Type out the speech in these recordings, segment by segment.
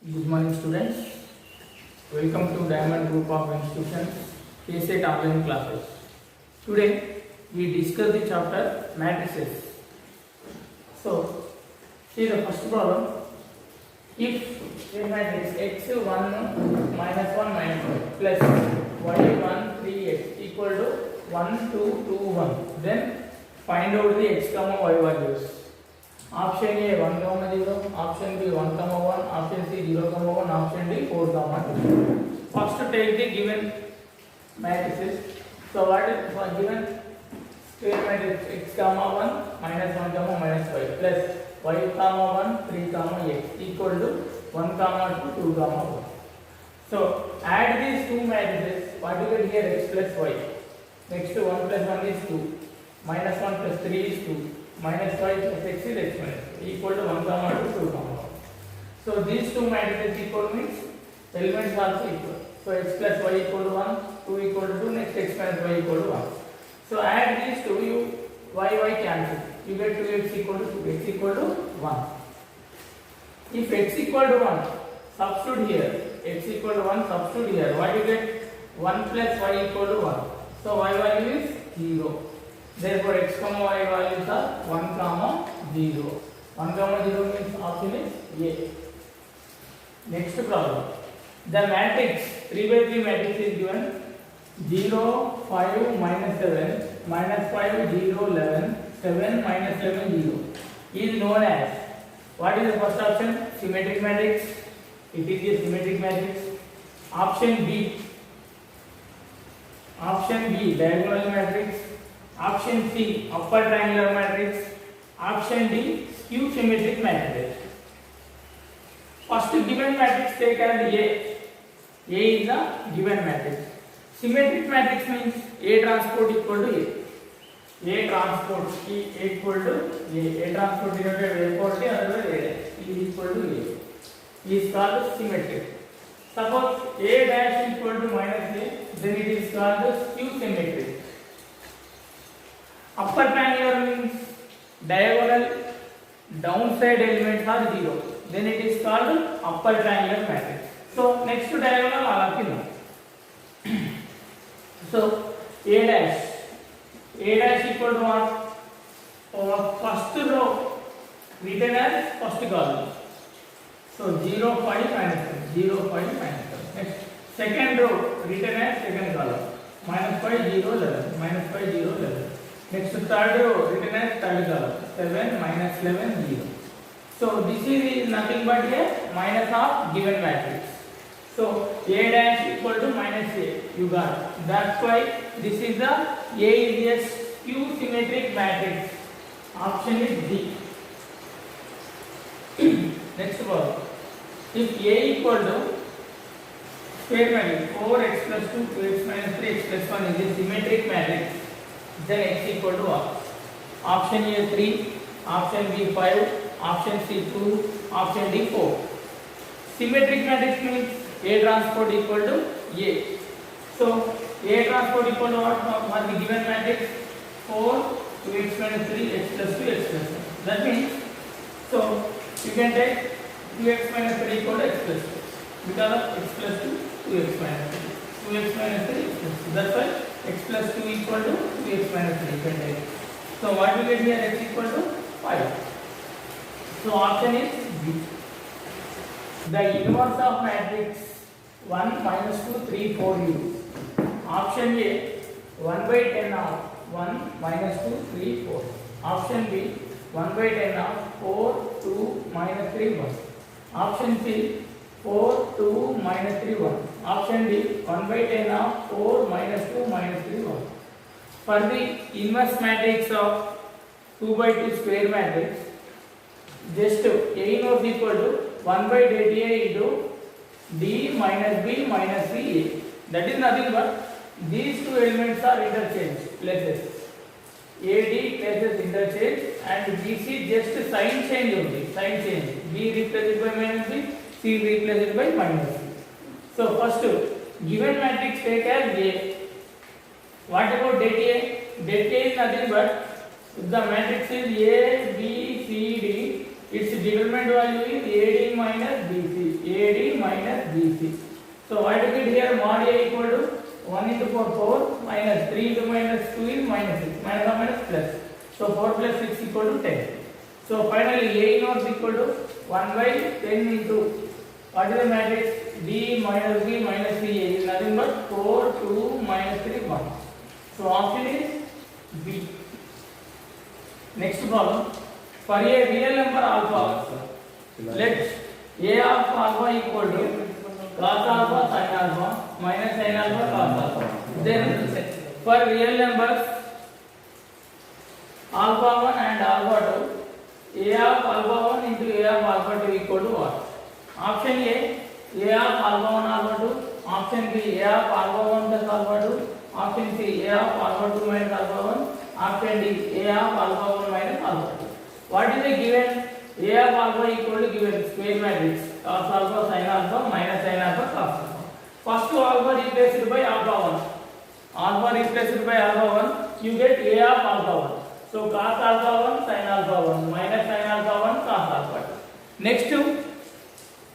Good morning, students. Welcome to Diamond Group of Institutions KSET online classes. Today we discuss the chapter matrices. So, see the first problem. If a matrix x1 minus 1 minus 1 plus y1 3x equal to 1 2 2 1, then find out the x comma y values. Option A 1 comma 0, option B 1 comma 1, option C 0 comma 1, option D 4 comma 2. First to take the given matrices. So what is for given square matrix? X comma 1 minus 1 comma minus 5 plus y comma 1 3 comma x equal to 1 comma 2 2 comma 1. So add these two matrices. What you get here? X plus y. Next 1 plus 1 is 2. Minus 1 plus 3 is 2. Minus 5 plus x is x minus 5 equal to 1 comma 2 2 comma 1. So these two matrices equal means elements also equal. So x plus y equal to 1, 2 equal to 2, next x minus y equal to 1. So add these two, you y cancel. You get 2x equal to 2, x equal to 1. If x equal to 1, substitute here. X equal to 1, substitute here. What you get? 1 plus y equal to 1. So y value is 0. Therefore x comma y values are 1 comma 0. 1 comma 0 means option is A. Next problem. The matrix 3 by 3 matrix is given 0 5 minus 7 minus 5 0 11 7 minus 11 0 is known as, what is the first option? Symmetric matrix. It is a symmetric matrix. Option B diagonal matrix. Option C upper triangular matrix. Option D skew symmetric matrix. First given matrix take as A. A is the given matrix. Symmetric matrix means A transpose equal to A. A transpose equal to A. A transpose denoted A equality, otherwise A is equal to A. Is called symmetric. Suppose A dash equal to minus A, then it is called skew symmetric. Upper triangular means diagonal downside elements are 0. Then it is called upper triangular matrix. So next to diagonal alakina. So A dash equal to what? First row written as first column. So 0 5 minus 1, 0 5 minus 1. Next second row written as second column. Minus 5 0 11, minus 5 0 11. Next third row written as third column, 7 minus 11 0. So this is nothing but a minus of given matrix. So A dash equal to minus A, you got. That's why this is the A is a skew symmetric matrix. Option is D. Next one. If A equal to square matrix 4x plus 2 2x minus 3x plus 1 is a symmetric matrix, then x equal to what? Option A 3, option B 5, option C 2, option D 4. Symmetric matrix means A transpose equal to A. So A transpose equal to what? The given matrix 4 2x minus 3 x plus 2 x plus 1. That means, so you can take 2x minus 3 equal to x plus 2 because of x plus 2 2x minus 3 2x minus 3 x plus 2. That's why x plus 2 equal to 2x minus 3 can take. So what we get here? X equal to 5. So option is B. The inverse of matrix 1 minus 2 3 4 use. Option A 1 by 10 of 1 minus 2 3 4. Option B 1 by 10 of 4 2 minus 3 1. Option C 4 2 minus 3 1. Option D 1 by 10 of 4 minus 2 minus 3 1. For the inverse matrix of 2 by 2 square matrix, just A inverse equal to 1 by delta A into D minus B minus C A. That is nothing but these two elements are interchanged places. AD places interchange and BC just sign change only. Sign change. B replaced by minus B, C replaced by minus C. So first given matrix take as A. What about delta A? Delta A is nothing but if the matrix is A, B, C, D, its development value is AD minus BC. AD minus BC. So what do we get here? Mod A equal to 1 into 4, 4 minus 3 into minus 2 is minus 6, minus or minus plus. So 4 plus 6 equal to 10. So finally A inverse equal to 1 by 10 into what is the matrix? D minus B minus C A is nothing but 4, 2, minus 3, 1. So option is B. Next problem. For a real number alpha, let A of alpha equal to cos alpha sin alpha minus sin alpha cos alpha. Then for real numbers alpha 1 and alpha 2, A of alpha 1 into A of alpha 2 equal to what? Option A of alpha 1 alpha 2, option B A of alpha 1 plus alpha 2, option C A of alpha 2 minus alpha 1, option D A of alpha 1 minus alpha 2. What is the given? A of alpha equal to given square matrix cos alpha sin alpha minus sin alpha cos alpha. First two alpha replaced by alpha 1. Alpha replaced by alpha 1, you get A of alpha 1. So cos alpha 1 sin alpha 1 minus sin alpha 1 cos alpha 2. Next two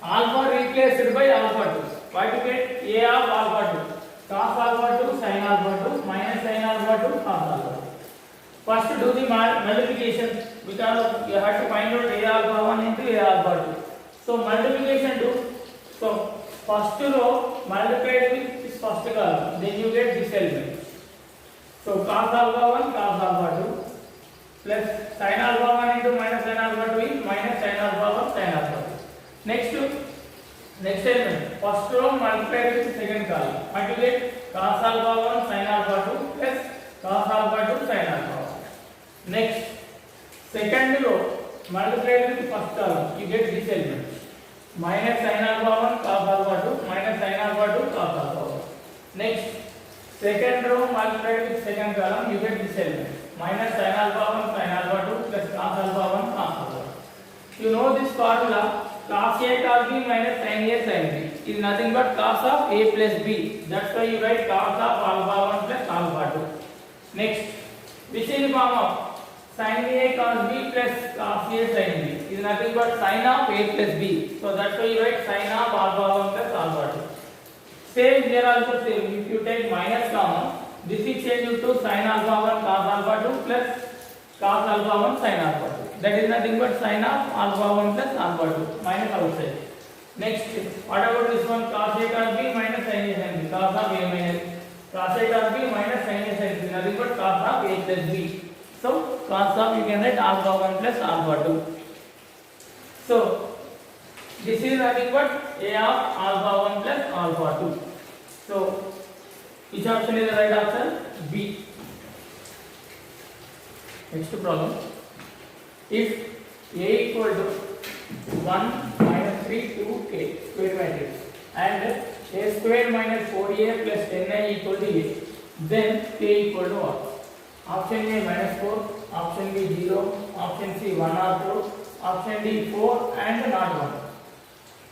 alpha replaced by alpha 2. What you get? A of alpha 2. Cos alpha 2 sin alpha 2 minus sin alpha 2 cos alpha 2. First do the multiplication because you have to find out A alpha 1 into A alpha 2. So multiplication do. So first row multiplied with this first column, then you get this element. So cos alpha 1 cos alpha 2 plus sin alpha 1 into minus sin alpha 2 is minus sin alpha 1 sin alpha 2. Next element, first row multiplied with second column. What you get? Cos alpha 1 sin alpha 2 plus cos alpha 2 sin alpha 1. Next, second row multiplied with first column, you get this element. Minus sin alpha 1 cos alpha 2 minus sin alpha 2 cos alpha 1. Next, second row multiplied with second column, you get this element. Minus sin alpha 1 sin alpha 2 plus cos alpha 1 cos alpha 2. You know this formula, cos A cos B minus sin A sin B is nothing but cos of A plus B. That's why you write cos of alpha 1 plus alpha 2. Next, which is the form of sin A cos B plus cos A sin B is nothing but sin of A plus B. So that's why you write sin of alpha 1 plus alpha 2. Same here also same. If you take minus common, this is changed to sin alpha 1 cos alpha 2 plus cos alpha 1 sin alpha 2. That is nothing but sin of alpha 1 plus alpha 2 minus outside. Next, what about this one? Cos A cos B minus sin A sin B. Cos of A minus cos A cos B minus sin A sin B is nothing but cos of A plus B. So cos of you can write alpha 1 plus alpha 2. So this is nothing but A of alpha 1 plus alpha 2. So which option is the right option? B. Next problem. If A equal to 1 minus 3 2k square matrix and A square minus 4a plus 10i equal to A, then K equal to what? Option A minus 4, option B 0, option C 1 or 2, option D 4 and not 1.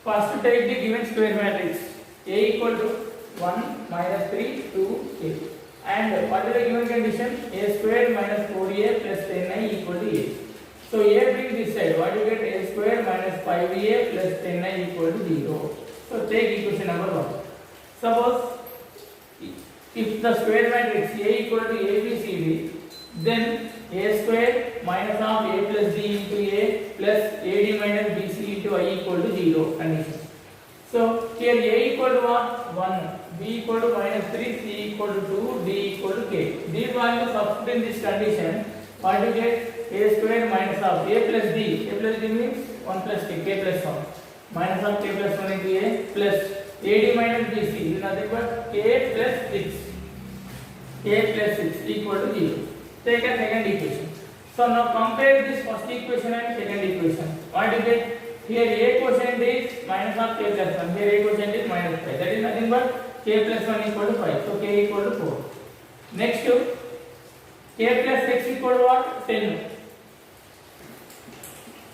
First take the given square matrix. A equal to 1 minus 3 2k and what is the given condition? A square minus 4a plus 10i equal to A. So A bring this side. What you get? A square minus 5a plus 10i equal to 0. So take equation number 1. Suppose if the square matrix A equal to ABCD, then A square minus of A plus D into A plus AD minus BC into I equal to 0 condition. So here A equal to what? 1, B equal to minus 3, C equal to 2, D equal to K. These values substitute in this condition. What you get? A square minus of A plus D. A plus D means 1 plus K, K plus 1. Minus of K plus 1 into A plus AD minus BC is nothing but K plus 6. K plus 6 equal to 0. Take a second equation. So now compare this first equation and second equation. What you get? Here A quotient is minus of K plus 1. Here A quotient is minus 5. That is nothing but K plus 1 equal to 5. So K equal to 4. Next to K plus 6 equal to what? 10.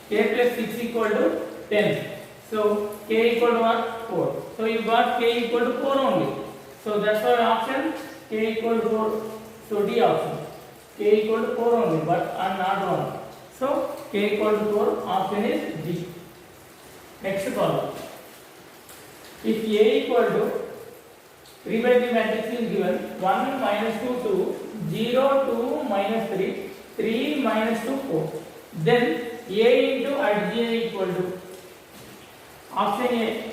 K plus 6 equal to 10. So K equal to what? 4. So you got K equal to 4 only. So that's why option K equal to 4. So D option. K equal to 4 only, but I'm not wrong. So K equal to 4, option is D. Next problem. If A equal to 3 by 3 matrix is given 1 minus 2 2 0 2 minus 3 3 minus 2 4, then A into adj equal to option A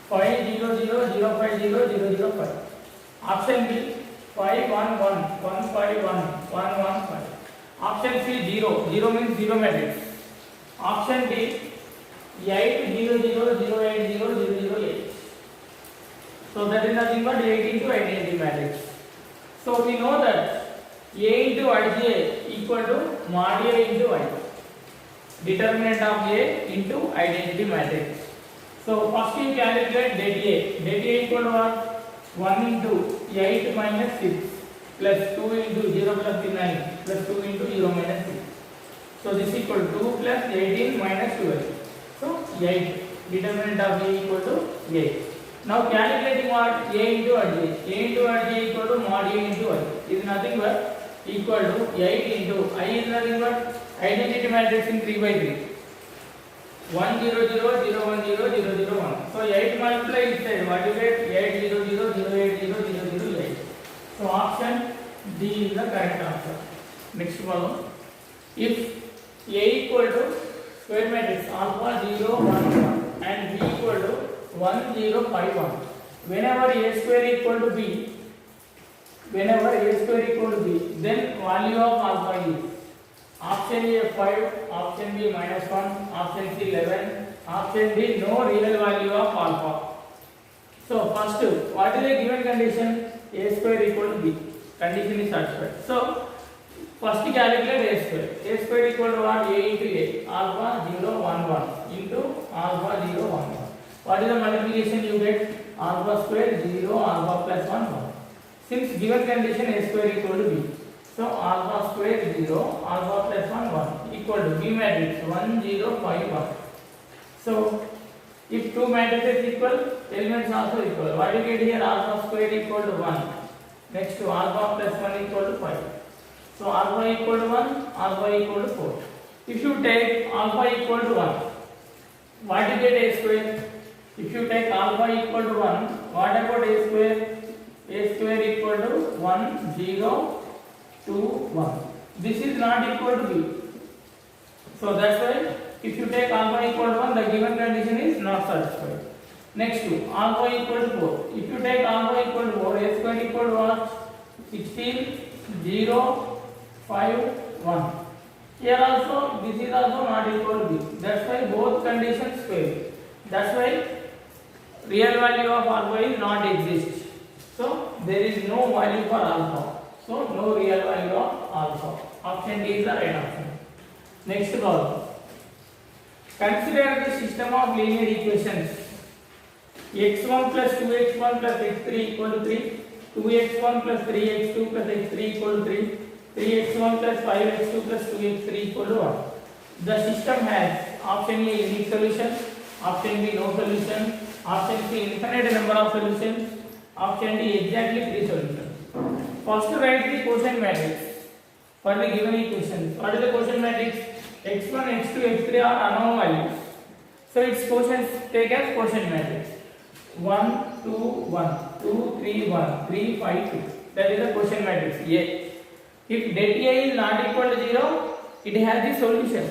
5 0 0 0 5 0 0 0 5, option B 5 1 1 1 5 1 1 1 5, option C 0 0 means 0 matrix, option D 8 0 0 0 8 0 0 0 8. So that is nothing but 8 into identity matrix. So we know that A into adj equal to mod A into I. Determinant of A into identity matrix. So first you calculate det A. Det A equal to what? 1 into 8 minus 6 plus 2 into 0 plus 9 plus 2 into 0 minus 6. So this equal to 2 plus 18 minus 12. So 8. Determinant of A equal to 8. Now calculating what? A into adj. A into adj equal to mod A into I is nothing but equal to 8 into I is nothing but identity matrix in 3 by 3. 1 0 0 0 1 0 0 0 1. So 8 multiply inside. What you get? 8 0 0 0 8 0 0 0 8. So option D is the correct answer. Next follow. If A equal to square matrix alpha 0 1 1 and B equal to 1 0 5 1, whenever A square equal to B, whenever A square equal to B, then value of alpha is option A 5, option B minus 1, option C 11, option D no real value of alpha. So first, what is the given condition? A square equal to B. Condition is satisfied. So first calculate A square. A square equal to what? A into A, alpha 0 1 1 into alpha 0 1 1. What is the multiplication you get? Alpha square 0 alpha plus 1 1. Since given condition A square equal to B, so alpha square 0 alpha plus 1 1 equal to B matrix 1 0 5 1. So if two matrices equal, elements also equal. What you get here? Alpha square equal to 1. Next to alpha plus 1 equal to 5. So alpha equal to 1, alpha equal to 4. If you take alpha equal to 1, what you get? A square. If you take alpha equal to 1, what about A square? A square equal to 1 0 2 1. This is not equal to B. So that's why if you take alpha equal to 1, the given condition is not satisfied. Next to alpha equal to 4. If you take alpha equal to 4, A square equal to what? 16 0 5 1. Here also this is also not equal to B. That's why both conditions fail. That's why real value of alpha is not exist. So there is no value for alpha. So no real value of alpha. Option D is the right option. Next problem. Consider the system of linear equations. x1 plus 2x1 plus x3 equal to 3. 2x1 plus 3x2 plus x3 equal to 3. 3x1 plus 5x2 plus 2x3 equal to 1. The system has option A unique solution, option B no solution, option C infinite number of solutions, option D exactly 3 solutions. First write the quotient matrix for the given equation. What is the quotient matrix? x1, x2, x3 are unknown values. So its quotients take as quotient matrix. 1, 2, 1, 2, 3, 1, 3, 5, 2. That is the quotient matrix A. If det A is not equal to 0, it has the solution.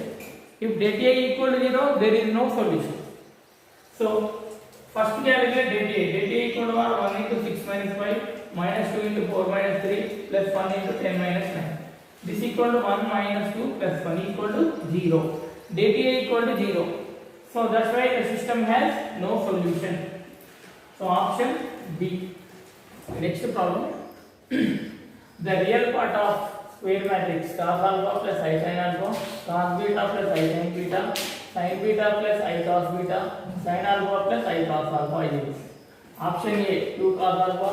If det A equal to 0, there is no solution. So first calculate det A. Det A equal to 1 into 6 minus 5 minus 2 into 4 minus 3 plus 1 into 10 minus 9. This equal to 1 minus 2 plus 1 equal to 0. Det A equal to 0. So that's why the system has no solution. So option B. Next problem. The real part of square matrix cos alpha plus I sin alpha, cos beta plus I sin beta, sin beta plus I cos beta, sin alpha plus I cos alpha is option A 2 cos alpha,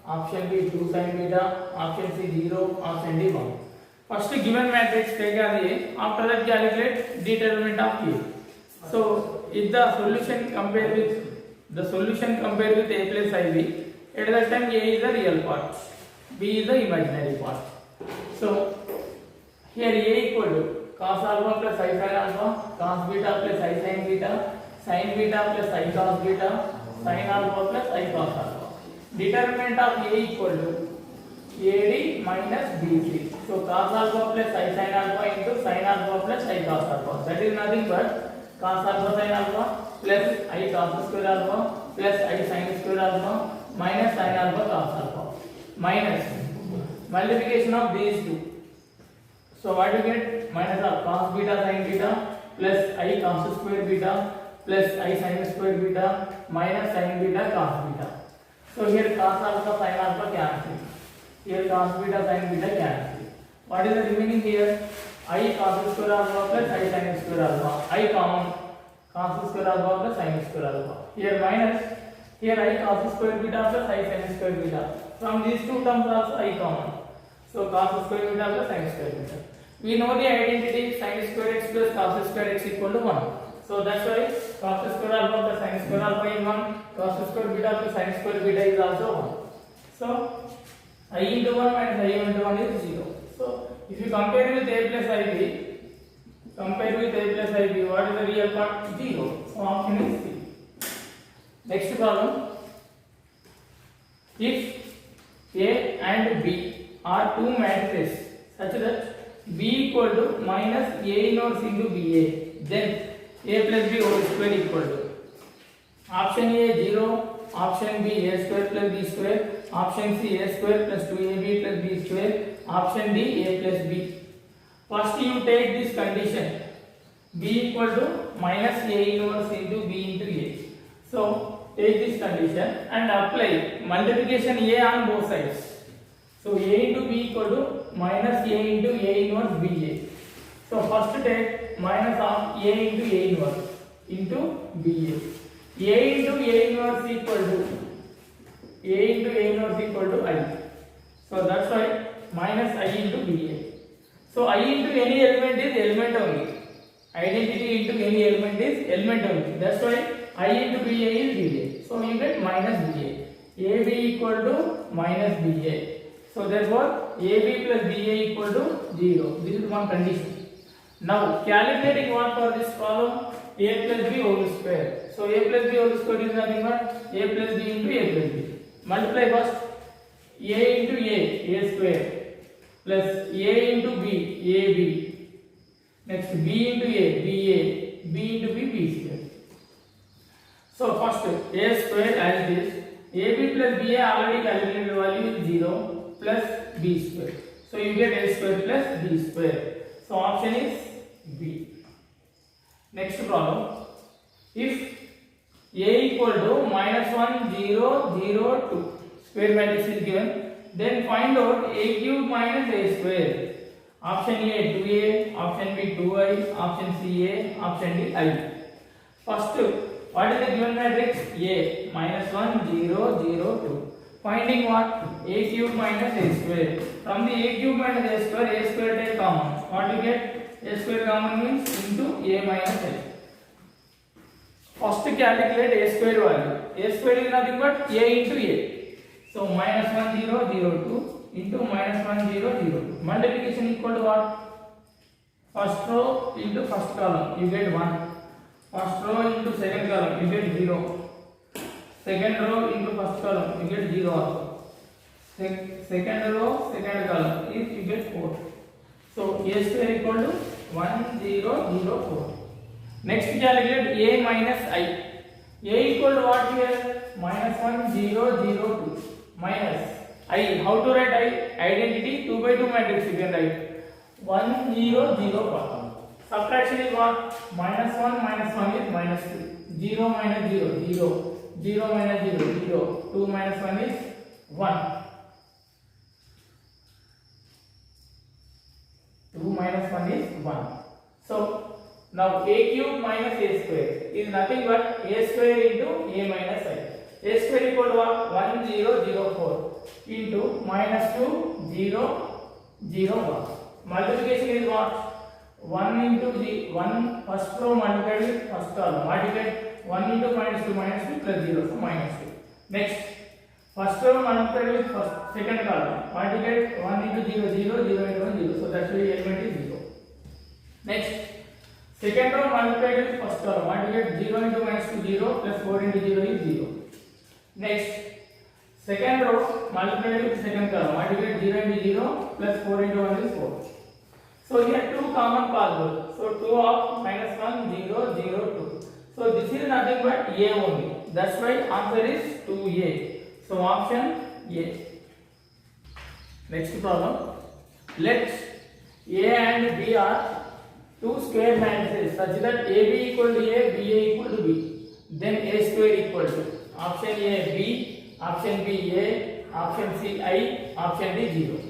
option B 2 sin beta, option C 0, option D 1. First given matrix take as A, after that calculate determinant of A. So if the solution compared with A plus IB, at that time A is the real part, B is the imaginary part. So here A equal to cos alpha plus I sin alpha, cos beta plus I sin beta, sin beta plus I cos beta, sin alpha plus I cos alpha. Determinant of A equal to AD minus BC. So cos alpha plus I sin alpha into sin alpha plus I cos alpha. That is nothing but cos alpha sin alpha plus I cos square alpha plus I sin square alpha minus sin alpha cos alpha minus multiplication of these two. So what you get? Minus of cos beta sin beta plus I cos square beta plus I sin square beta minus sin beta cos beta. So here cos alpha sin alpha cancel. Here cos beta sin beta cancel. What is the remaining here? I cos square alpha plus I sin square alpha. I common cos square alpha plus sin square alpha. Here minus. Here I cos square beta plus I sin square beta. From these two terms also I common. So cos square beta plus sin square beta. We know the identity sin square x plus cos square x equal to 1. So that's why cos square alpha plus sin square alpha is 1. Cos square beta plus sin square beta is also 1. So I into 1 minus I into 1 is 0. So if you compare with A plus IB, what is the real part? 0. So option is C. Next problem. If A and B are two matrices such that B equal to minus A inverse into BA, then A plus B whole square equal to option A 0, option B A square plus B square, option C A square plus 2AB plus B square, option D A plus B. First you take this condition B equal to minus A inverse into B into A. So take this condition and apply multiplication A on both sides. So A into B equal to minus A into A inverse BA. So first take minus of A into A inverse into BA. A into A inverse equal to I. So that's why minus I into BA. So I into any element is element only. Identity into any element is element only. That's why I into BA is BA. So you get minus BA. AB equal to minus BA. So therefore AB plus BA equal to 0. This is one condition. Now calculating what for this problem? A plus B whole square. So A plus B whole square is nothing but A plus B into A plus B. Multiply first A into A square plus A into B AB. Next B into A BA, B into B square. So first A square as it is. AB plus BA already calculated value is 0 plus B square. So you get A square plus B square. So option is B. Next problem. If A equal to minus 1 0 0 2 square matrix is given, then find out A cube minus A square. Option A 2A, option B 2I, option C A, option D I. First, what is the given matrix? A minus 1 0 0 2. Finding what? A cube minus A square. From the A cube minus A square take common. What you get? A square common means into A minus A. First calculate A square value. A square is nothing but A into A. So minus 1 0 0 2 into minus 1 0 0 2. Multiplication equal to what? First row into first column. You get 1. First row into second column. You get 0. Second row into first column. You get 0 also. Second row, second column. If you get 4. So A square equal to 1 0 0 4. Next calculate A minus I. A equal to what here? Minus 1 0 0 2 minus I. How to write I? Identity 2 by 2 matrix you can write 1 0 0 1. Subtraction is what? Minus 1 minus 1 is minus 2. 0 minus 0 0. 0 minus 0 0. 2 minus 1 is 1. 2 minus 1 is 1. So now A cube minus A square is nothing but A square into A minus I. A square equal to what? 1 0 0 4 into minus 2 0 0 1. Multiplication is what? 1 into the 1 first row multiplied with first column. Multiply 1 into minus 2 plus 0. So minus 2. Next first row multiplied with first second column. Multiply 1 into 0 0 0 into 1 0. So that's why element is 0. Next Second row multiplied with first column. What you get? 0 into minus 2 0 plus 4 into 0 is 0. Next, second row multiplied with second column. What you get? 0 into 0 plus 4 into 1 is 4. So here 2 common possible. So 2 of minus 1 0 0 2. So this is nothing but A only. That's why answer is 2A. So option A. Next problem. Let A and B are two square matrices such that AB equal to A, BA equal to B. Then A square equal to option A B, option B A, option C I, option D 0.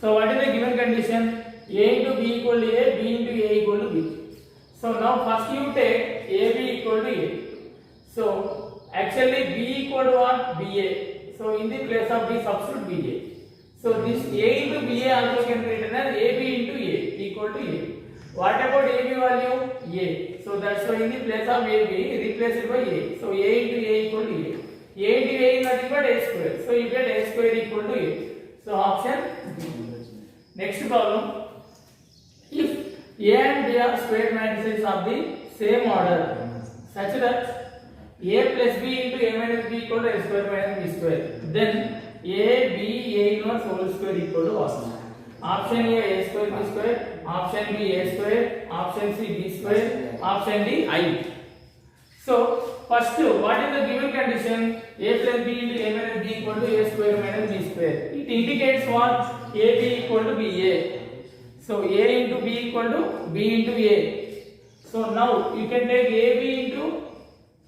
So what is the given condition? A into B equal to A, B into A equal to B. So now first you take AB equal to A. So actually B equal to what? BA. So in the place of B substitute BA. So this A into BA also can be written as AB into A equal to A. What about AB value? A. So that's why in the place of AB replace it by A. So A into A equal to A. A into A is nothing but A square. So you get A square equal to A. So option B. Next problem. If A and B are square matrices of the same order such that A plus B into A minus B equal to A square minus B square, then A, B, A inverse whole square equal to what? Option A square B square, option B A square, option C B square, option D I. So first, what is the given condition? A plus B into A minus B equal to A square minus B square. It indicates what? A B equal to B A. So A into B equal to B into A. So now you can take AB into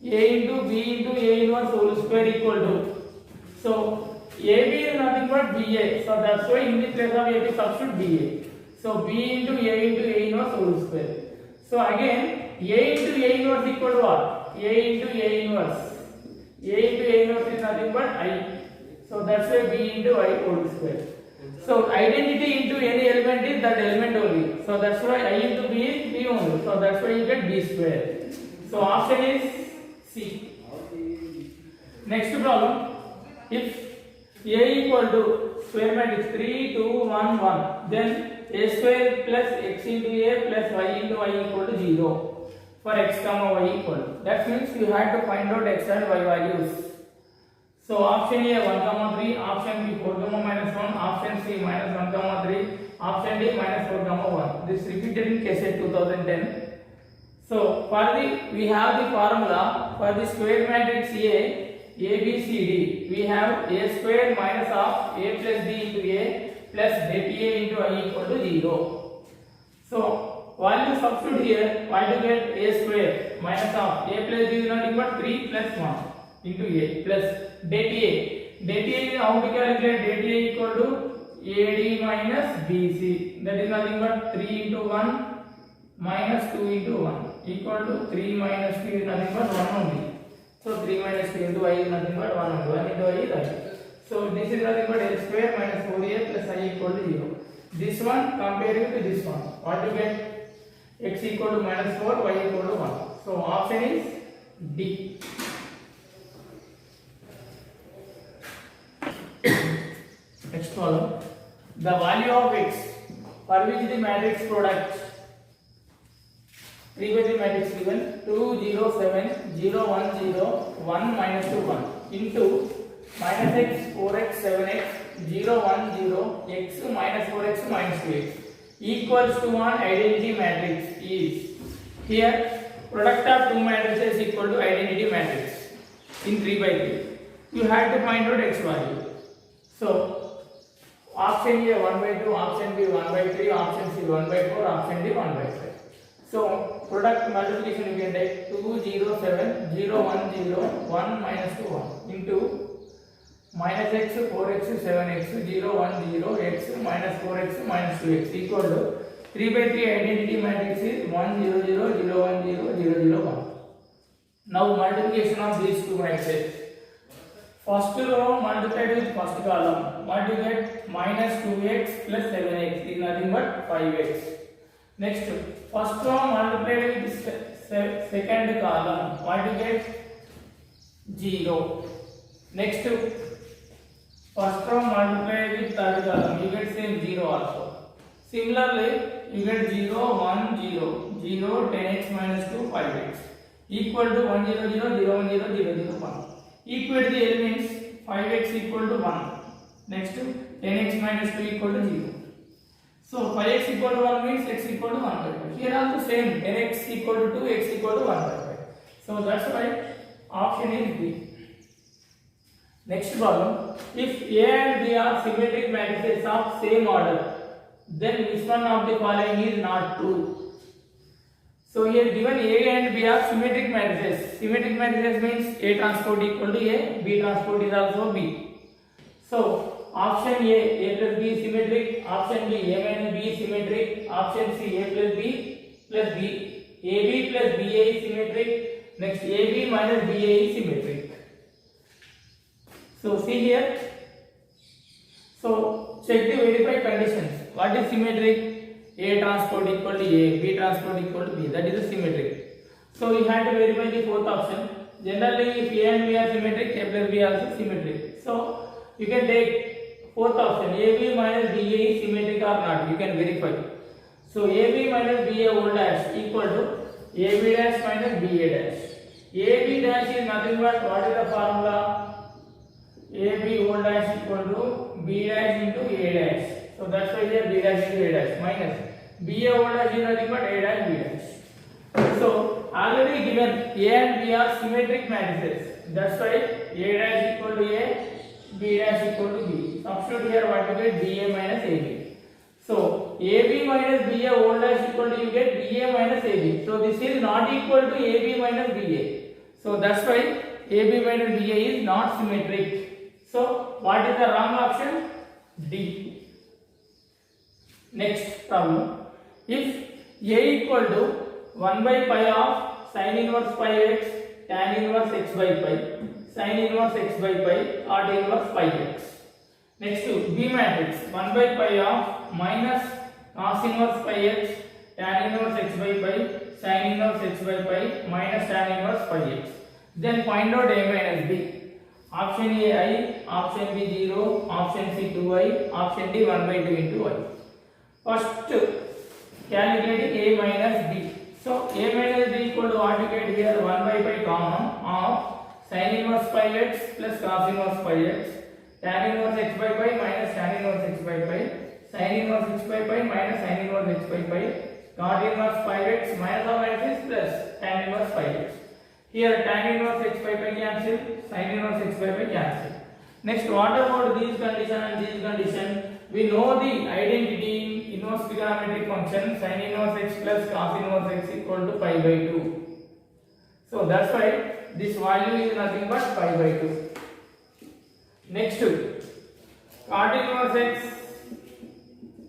A into B into A inverse whole square equal to. So AB is nothing but BA. So that's why in the place of AB substitute BA. So B into A inverse whole square. So again A into A inverse equal to what? A into A inverse. A into A inverse is nothing but I. So that's why B into I whole square. So identity into any element is that element only. So that's why I into B is B only. So that's why you get B square. So option is C. Next problem. If A equal to square matrix 3 2 1 1, then A square plus X into A plus Y into Y equal to 0 for X comma Y equal to. That means you have to find out X and Y values. So option A 1 comma 3, option B 4 comma minus 1, option C minus 1 comma 3, option D minus 4 comma 1. This repeated in KSET 2010. So for we have the formula for the square matrix A B, C, D. We have A square minus of A plus D into A plus det A into I equal to 0. So value substitute here, what you get? A square minus of A plus D is nothing but 3 plus 1 into A plus det A. Det A is how to calculate? Det A equal to AD minus BC. That is nothing but 3 into 1 minus 2 into 1 equal to 3 minus 2 is nothing but 1 only. So 3 minus 2 into I is nothing but 1 only. 1 into I is I. So this is nothing but A square minus 4A plus I equal to 0. This one comparing to this one. What you get? X equal to minus 4, Y equal to 1. So option is D. Next problem. The value of X for which the matrix product 3 by 3 matrix given 2 0 7 0 1 0 1 minus 2 1 into minus x 4x 7x 0 1 0 x minus 4x minus 2x equals to one identity matrix is. Here product of two matrices equal to identity matrix in 3 by 3. You have to find out x value. So option A 1 by 2, option B 1 by 3, option C 1 by 4, option D 1 by 5. So product multiplication you can take 2 0 7 0 1 0 1 minus 2 1 into minus x 4x 7x 0 1 0 x minus 4x minus 2x equal to 3 by 3 identity matrix is 1 0 0 0 1 0 0 0 1. Now multiplication of these two matrices. First row multiplied with first column. What you get? Minus 2x plus 7x is nothing but 5x. Next, first row multiplied with second column. What you get? 0. Next, first row multiplied with third column. You get same 0 also. Similarly, you get 0 1 0 0 10x minus 2 5x equal to 1 0 0 0 1 0 0 0 1. Equate the elements. 5x equal to 1. Next 10x minus 2 equal to 0. So 5x equal to 1 means x equal to 1 by 5. Here also same, 10x equal to 2, x equal to 1 by 5. So that's why option is B. Next problem. If A and B are symmetric matrices of same order, then which one of the following is not true? So here given A and B are symmetric matrices. Symmetric matrices means A transpose equal to A, B transpose is also B. So option A plus B is symmetric. Option B, A minus B is symmetric. Option C, A plus B plus B. AB plus BA is symmetric. Next, AB minus BA is symmetric. So see here. So check the verified conditions. What is symmetric? A transpose equal to A, B transpose equal to B. That is a symmetric. So we have to verify the fourth option. Generally, if A and B are symmetric, A plus B also symmetric. So you can take fourth option. AB minus BA is symmetric or not. You can verify. So AB minus BA whole dash equal to AB dash minus BA dash. AB dash is nothing but what is the formula? AB whole dash equal to B dash into A dash. So that's why here B dash into A dash minus BA whole dash is nothing but A dash B dash. So already given A and B are symmetric matrices. That's why A dash equal to A, B dash equal to B. Substitute here what you get BA minus AB. So AB minus BA whole dash equal to you get BA minus AB. So this is not equal to AB minus BA. So that's why AB minus BA is not symmetric. So what is the wrong option? D. Next problem. If A equal to 1 by pi of sin inverse pi x tan inverse x by pi sin inverse x by pi or inverse pi x. Next to B matrix 1 by pi of minus cos inverse pi x tan inverse x by pi sin inverse x by pi minus tan inverse pi x. Then find out A minus B. Option A I, option B 0, option C 2i, option D 1 by 2 into I. First calculating A minus B. So A minus B equal to what you get here 1 by pi common of sin inverse pi x plus cos inverse pi x tan inverse x by pi minus tan inverse x by pi sin inverse x by pi minus sin inverse x by pi cot inverse pi x minus or minus plus tan inverse pi x. Here tan inverse x by pi cancel, sin inverse x by pi cancel. Next, what about these condition and these condition? We know the identity in inverse trigonometric function sin inverse x plus cos inverse x equal to pi by 2. So that's why this value is nothing but pi by 2. Next, cot inverse x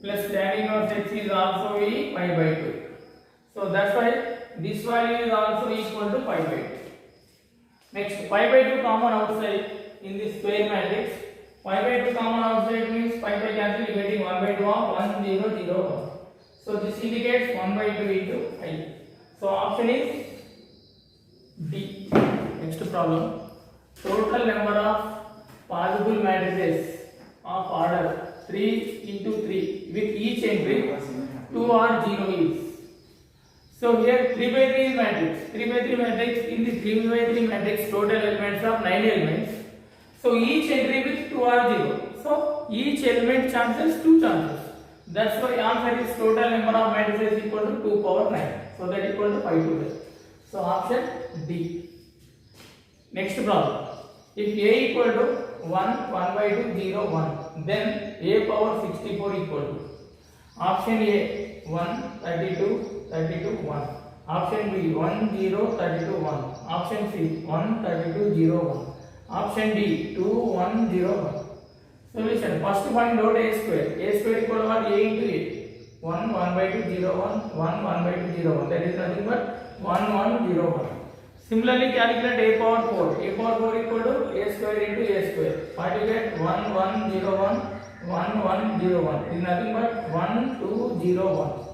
plus tan inverse x is also pi by 2. So that's why this value is also equal to pi by 2. Next, pi by 2 common outside in this square matrix. Pi by 2 common outside means pi by cancel, you getting 1 by 2 of 1 0 0 1. So this indicates 1 by 2 into I. So option is D. Next problem. Total number of possible matrices of order 3 into 3 with each entry 2 or 0 is. So here 3 by 3 is matrix. 3 by 3 matrix, in the 3 by 3 matrix total elements of 9 elements. So each entry with 2 or 0. So each element chances 2 chances. That's why answer is total number of matrices equal to 2 power 9. So that equal to 5 total. So option D. Next problem. If A equal to 1, 1 by 2, 0, 1, then A power 64 equal to option A 1, 32, 32, 1. Option B 1, 0, 32, 1. Option C 1, 32, 0, 1. Option D 2, 1, 0, 1. Solution. First find out A square. A square equal to what? A into A. 1, 1 by 2, 0, 1. 1, 1 by 2, 0, 1. That is nothing but 1, 1, 0, 1. Similarly, calculate A power 4. A power 4 equal to A square into A square. What you get? 1, 1, 0, 1. 1, 1, 0, 1. It is nothing but 1, 2, 0, 1.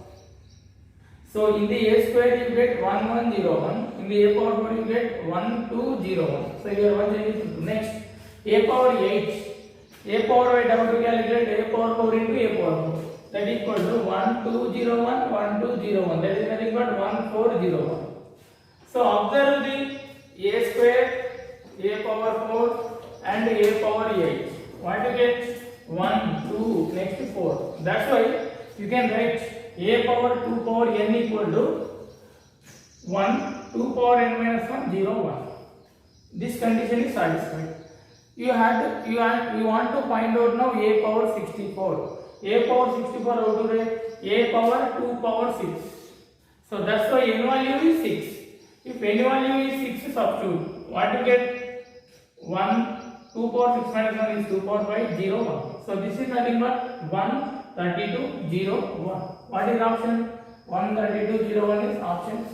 So in the A square you get 1, 1, 0, 1. In the A power 4 you get 1, 2, 0, 1. So here 1 change is 2. Next, A power 8. A power 8 how to calculate? A power 4 into A power 4. that equal to 1201, 1201. That is nothing but 1401. So observe the a square, a power 4 and a power 8. What you get? 1, 2, next 4. That's why you can write a power 2 power n equal to 1, 2 power n minus 1, 0, 1. This condition is satisfied. You want to find out now a power 64. A power 64 how to write? A power 2 power 6. So that's why n value is 6. If n value is 6, substitute. What you get? 1, 2 power 6 minus 1 is 2 power 5, 0, 1. So this is nothing but 1, 32, 0, 1. What is option? 1, 32, 0, 1 is option C.